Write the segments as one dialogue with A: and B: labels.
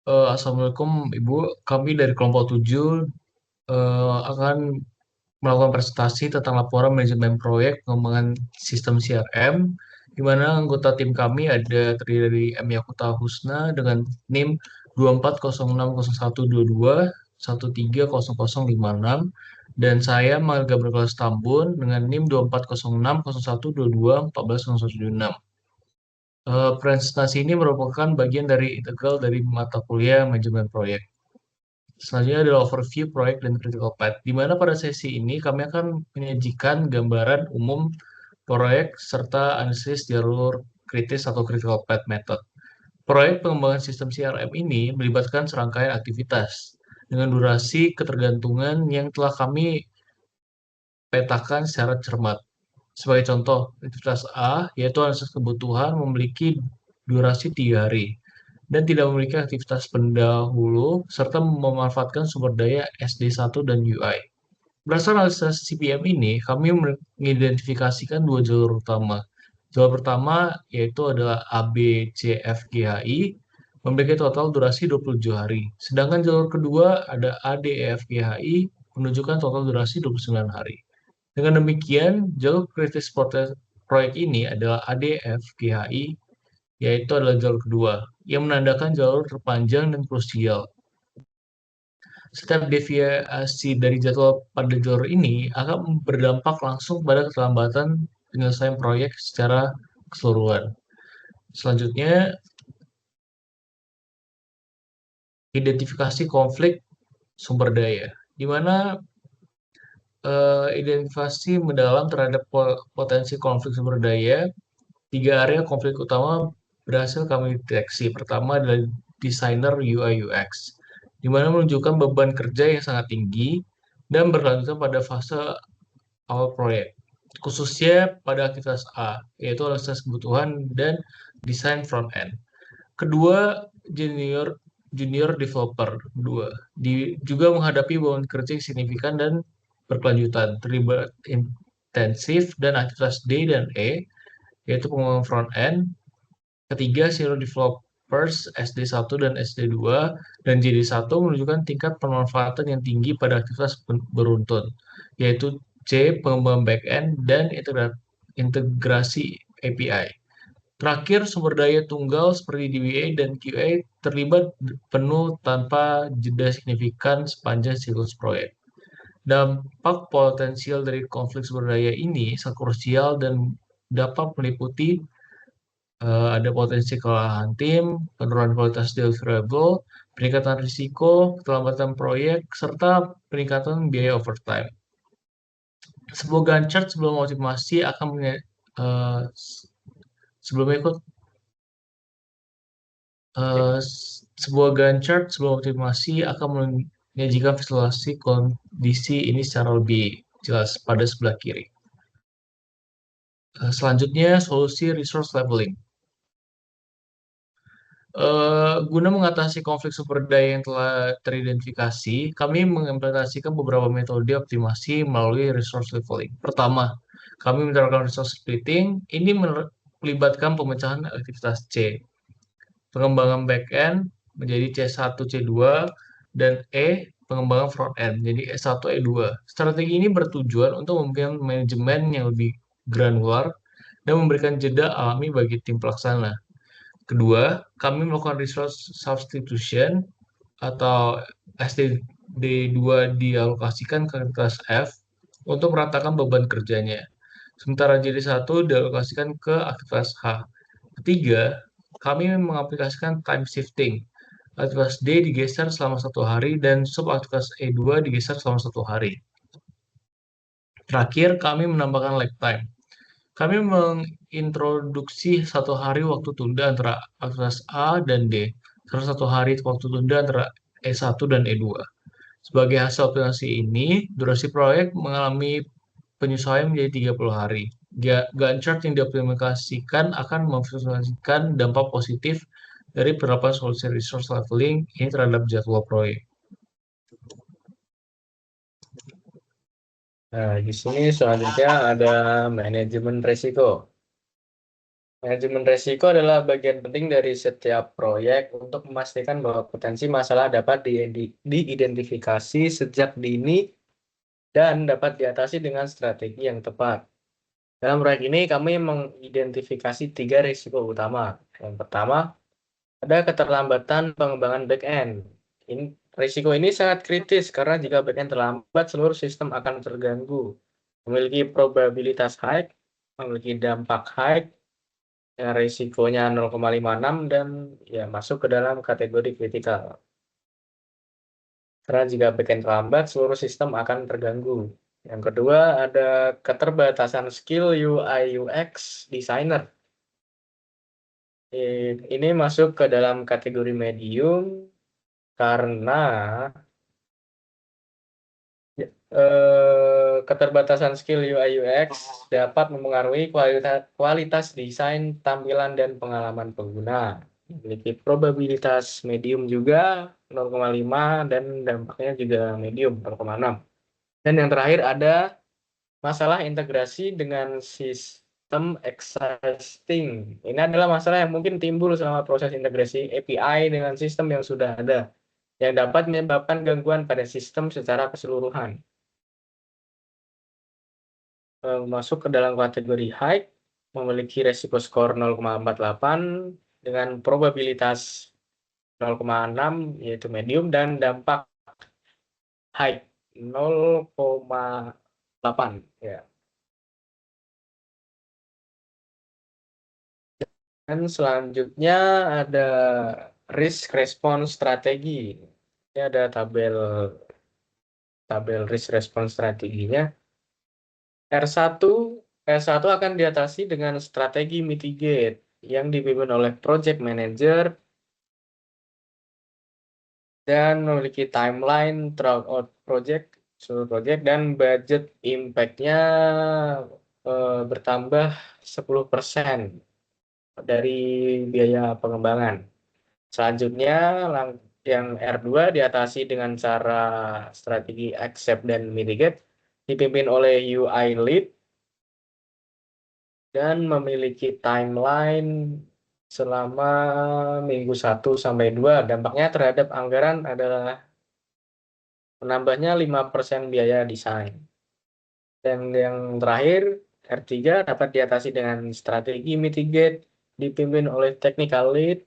A: Assalamualaikum Ibu, kami dari kelompok 7 akan melakukan presentasi tentang laporan manajemen proyek pengembangan sistem CRM, di mana anggota tim kami ada terdiri dari M. Yakuta Husna dengan NIM 24060122 130056 dan saya Marga Berkelas Tambun dengan NIM 24060122 1407176. Presentasi ini merupakan bagian dari integral dari mata kuliah manajemen proyek. Selanjutnya adalah overview proyek dan critical path, di mana pada sesi ini kami akan menyajikan gambaran umum proyek serta analisis jalur kritis atau critical path method. Proyek pengembangan sistem CRM ini melibatkan serangkaian aktivitas dengan durasi ketergantungan yang telah kami petakan secara cermat. Sebagai contoh, aktivitas A, yaitu analisis kebutuhan, memiliki durasi 3 hari dan tidak memiliki aktivitas pendahulu serta memanfaatkan sumber daya SD1 dan UI. Berdasarkan analisis CPM ini, kami mengidentifikasikan dua jalur utama. Jalur pertama yaitu adalah ABCFGHI, memiliki total durasi 27 hari. Sedangkan jalur kedua ada ADEFGHI, menunjukkan total durasi 29 hari. Dengan demikian, jalur kritis proyek ini adalah ADFGHI, yaitu adalah jalur kedua, yang menandakan jalur terpanjang dan krusial. Setiap deviasi dari jadwal pada jalur ini akan berdampak langsung pada keterlambatan penyelesaian proyek secara keseluruhan. Selanjutnya, identifikasi konflik sumber daya, di mana identifikasi mendalam terhadap potensi konflik sumber daya. Tiga area konflik utama berhasil kami deteksi. Pertama adalah desainer UI UX, di mana menunjukkan beban kerja yang sangat tinggi dan berlanjut pada fase awal proyek, khususnya pada aktivitas A, yaitu analisis kebutuhan dan desain front end. Kedua, junior junior developer dua juga menghadapi beban kerja yang signifikan dan berkelanjutan, terlibat intensif dan aktivitas D dan E, yaitu pengembangan front end. Ketiga, senior developers SD1 dan SD2 dan JD1 menunjukkan tingkat pemanfaatan yang tinggi pada aktivitas beruntun, yaitu C, pengembangan backend dan integrasi API. Terakhir, sumber daya tunggal seperti DBA dan QA terlibat penuh tanpa jeda signifikan sepanjang siklus proyek. Dampak potensial dari konflik sumber daya ini sangat krusial dan dapat meliputi ada potensi kelelahan tim, penurunan kualitas deliverable, peningkatan risiko, keterlambatan proyek, serta peningkatan biaya overtime. Sebuah Gantt chart sebelum optimasi akan uh, sebelum ikut sebuah Gantt chart sebelum optimasi akan menyajikan visualisasi kondisi ini secara lebih jelas pada sebelah kiri. Selanjutnya, solusi resource leveling. Guna mengatasi konflik sumber daya yang telah teridentifikasi, kami mengimplementasikan beberapa metode optimasi melalui resource leveling. Pertama, kami menerapkan resource splitting. Ini melibatkan pemecahan aktivitas C. Pengembangan backend menjadi C1, C2, dan E, pengembangan front end menjadi E1, E2. Strategi ini bertujuan untuk memberikan manajemen yang lebih granular dan memberikan jeda alami bagi tim pelaksana. Kedua, kami melakukan resource substitution atau SD2 dialokasikan ke aktivitas F untuk meratakan beban kerjanya. Sementara JD1 dialokasikan ke aktivitas H. Ketiga, kami mengaplikasikan time shifting. Aktivitas D digeser selama 1 hari dan subaktivitas E2 digeser selama 1 hari. Terakhir, kami menambahkan lag time. Kami mengintroduksi 1 hari waktu tunda antara aktivitas A dan D, serta 1 hari waktu tunda antara E1 dan E2. Sebagai hasil optimasi ini, durasi proyek mengalami penyesuaian menjadi 30 hari. Gantt chart yang dioptimalisasikan akan memvisualisasikan dampak positif dari penerapan solusi resource leveling ini terhadap jadwal proyek.
B: Nah, di sini selanjutnya ada manajemen risiko. Manajemen resiko adalah bagian penting dari setiap proyek untuk memastikan bahwa potensi masalah dapat diidentifikasi sejak dini dan dapat diatasi dengan strategi yang tepat. Dalam proyek ini, kami mengidentifikasi 3 risiko utama. Yang pertama, ada keterlambatan pengembangan back-end. Risiko ini sangat kritis karena jika back-end terlambat, seluruh sistem akan terganggu. Memiliki probabilitas high, memiliki dampak high, yang risikonya 0,56 dan ya masuk ke dalam kategori kritikal. Karena jika backend terlambat, seluruh sistem akan terganggu. Yang kedua, ada keterbatasan skill UI UX designer. Ini masuk ke dalam kategori medium karena keterbatasan skill UI UX dapat mempengaruhi kualitas desain, tampilan, dan pengalaman pengguna. Memiliki probabilitas medium juga 0,5 dan dampaknya juga medium 0,6. Dan yang terakhir ada masalah integrasi dengan sistem existing. Ini adalah masalah yang mungkin timbul selama proses integrasi API dengan sistem yang sudah ada, yang dapat menyebabkan gangguan pada sistem secara keseluruhan. Masuk ke dalam kategori high, memiliki resiko skor 0,48 dengan probabilitas 0,6 yaitu medium dan dampak high 0,8 ya. Dan selanjutnya ada risk response strategi. Ini ada tabel tabel risk response strateginya. R1 R1 akan diatasi dengan strategi mitigate yang dipimpin oleh project manager dan memiliki timeline throughout project, seluruh project, dan budget impact-nya bertambah 10% dari biaya pengembangan. Selanjutnya, yang R2 diatasi dengan cara strategi accept dan mitigate, dipimpin oleh UI lead, dan memiliki timeline selama minggu 1 sampai 2. Dampaknya terhadap anggaran adalah menambahnya 5% biaya desain. Dan yang terakhir, R3 dapat diatasi dengan strategi mitigate, dipimpin oleh technical lead,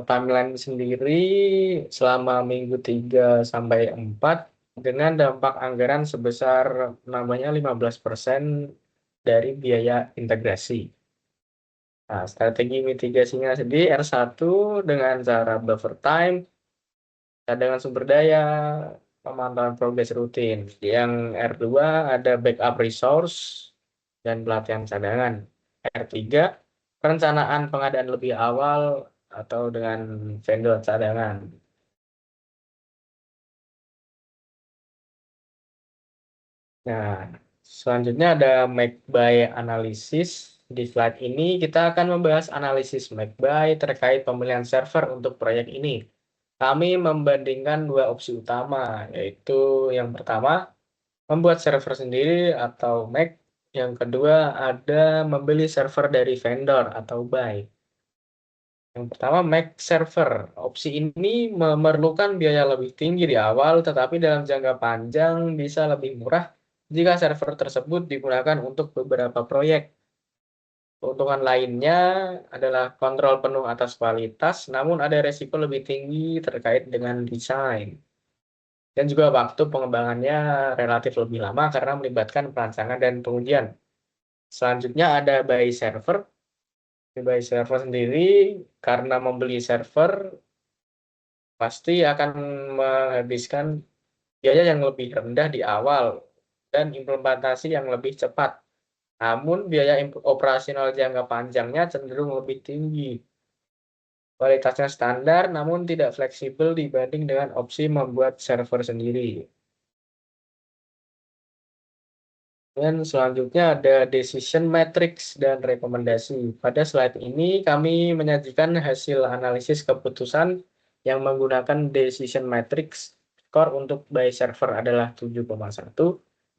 B: timeline sendiri selama minggu 3 sampai 4 dengan dampak anggaran sebesar namanya 15% dari biaya integrasi. Nah, strategi mitigasinya sendiri R1 dengan cara buffer time, cadangan sumber daya, pemantauan progres rutin. Yang R2 ada backup resource dan pelatihan cadangan. R3 perencanaan pengadaan lebih awal atau dengan vendor cadangan. Nah, selanjutnya ada make buy analysis. Di slide ini kita akan membahas analisis make buy terkait pemilihan server untuk proyek ini. Kami membandingkan 2 opsi utama, yaitu yang pertama, membuat server sendiri atau make. Yang kedua, ada membeli server dari vendor atau buy. Yang pertama, make server. Opsi ini memerlukan biaya lebih tinggi di awal, tetapi dalam jangka panjang bisa lebih murah jika server tersebut digunakan untuk beberapa proyek. Keuntungan lainnya adalah kontrol penuh atas kualitas, namun ada resiko lebih tinggi terkait dengan desain. Dan juga waktu pengembangannya relatif lebih lama karena melibatkan perancangan dan pengujian. Selanjutnya ada buy server. Buy server sendiri karena membeli server pasti akan menghabiskan biaya yang lebih rendah di awal dan implementasi yang lebih cepat. Namun biaya operasional jangka panjangnya cenderung lebih tinggi. Kualitasnya standar namun tidak fleksibel dibanding dengan opsi membuat server sendiri. Dan selanjutnya ada decision matrix dan rekomendasi. Pada slide ini kami menyajikan hasil analisis keputusan yang menggunakan decision matrix. Skor untuk buy server adalah 7,1,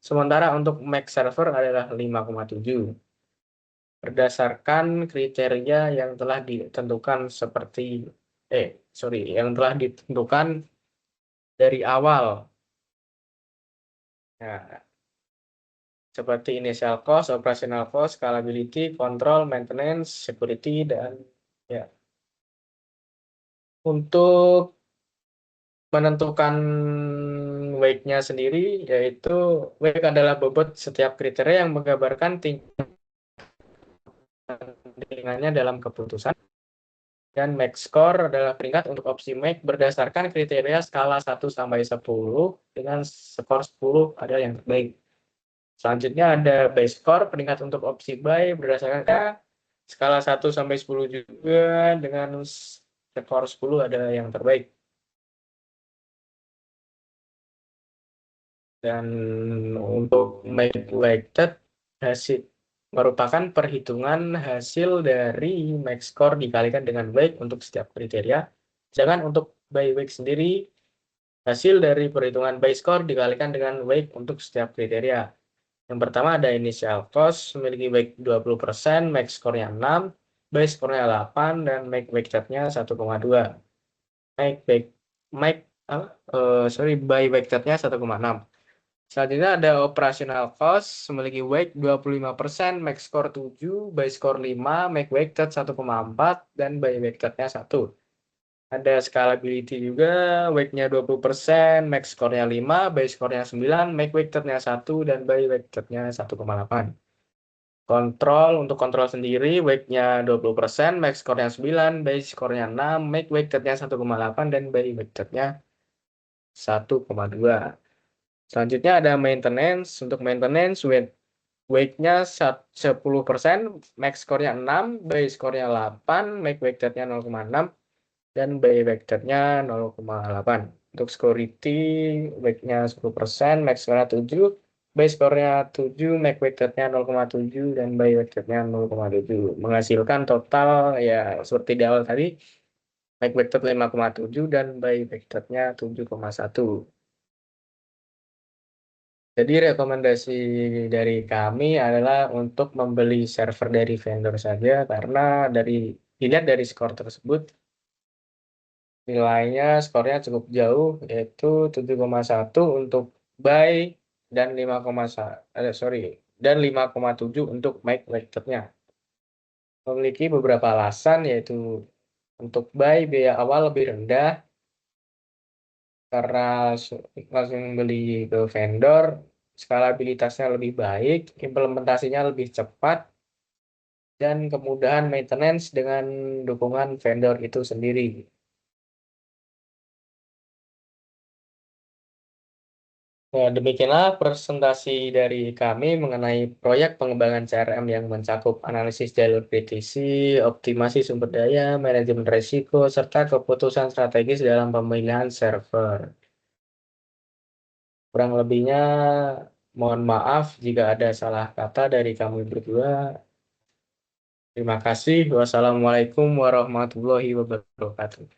B: sementara untuk make server adalah 5,7. berdasarkan kriteria yang telah ditentukan yang telah ditentukan dari awal. Nah, seperti initial cost, operational cost, scalability, control, maintenance, security, dan ya. Untuk menentukan weight-nya sendiri, yaitu weight adalah bobot setiap kriteria yang menggambarkan tingkat kepentingannya dalam keputusan. Dan max score adalah peringkat untuk opsi make berdasarkan kriteria skala 1 sampai 10 dengan skor 10 adalah yang terbaik. Selanjutnya ada buy score, peringkat untuk opsi buy berdasarkan skala 1 sampai 10 juga dengan skor 10 adalah yang terbaik. Dan untuk make weighted hasil merupakan perhitungan hasil dari max score dikalikan dengan weight untuk setiap kriteria. Jangan untuk by weight sendiri, hasil dari perhitungan by score dikalikan dengan weight untuk setiap kriteria. Yang pertama ada initial cost, memiliki weight 20%, max score-nya 6, by score-nya 8, dan make weighted-nya 1,2. By weighted-nya 1,6. Selanjutnya ada operational cost, memiliki weight 25%, max score 7, by score 5, make weighted 1,4, dan by weighted-nya 1. Ada scalability juga, weight-nya 20%, max score-nya 5, by score-nya 9, make weighted-nya 1, dan by weighted-nya 1,8. Kontrol, untuk kontrol sendiri, weight-nya 20%, max score-nya 9, by score-nya 6, make weighted-nya 1,8, dan by weighted-nya 1,2. Selanjutnya ada maintenance. Untuk maintenance, weight-nya 10%, max score-nya 6, by score-nya 8, make weighted-nya 0,6, dan by weighted-nya 0,8. Untuk security, weight-nya 10%, max score-nya 7, by score-nya 7, make weighted-nya 0,7, dan by weighted-nya 0,7. Menghasilkan total, ya seperti di awal tadi, make weighted 5,7, dan by weighted-nya 7,1. Jadi rekomendasi dari kami adalah untuk membeli server dari vendor saja karena dilihat dari skor tersebut nilainya skornya cukup jauh, yaitu 7,1 untuk buy dan 5,7 untuk make weighted-nya. Memiliki beberapa alasan, yaitu untuk buy biaya awal lebih rendah karena langsung beli ke vendor, skalabilitasnya lebih baik, implementasinya lebih cepat, dan kemudahan maintenance dengan dukungan vendor itu sendiri. Nah, demikianlah presentasi dari kami mengenai proyek pengembangan CRM yang mencakup analisis jalur PTC, optimasi sumber daya, manajemen risiko, serta keputusan strategis dalam pemilihan server. Kurang lebihnya, mohon maaf jika ada salah kata dari kami berdua. Terima kasih. Wassalamualaikum warahmatullahi wabarakatuh.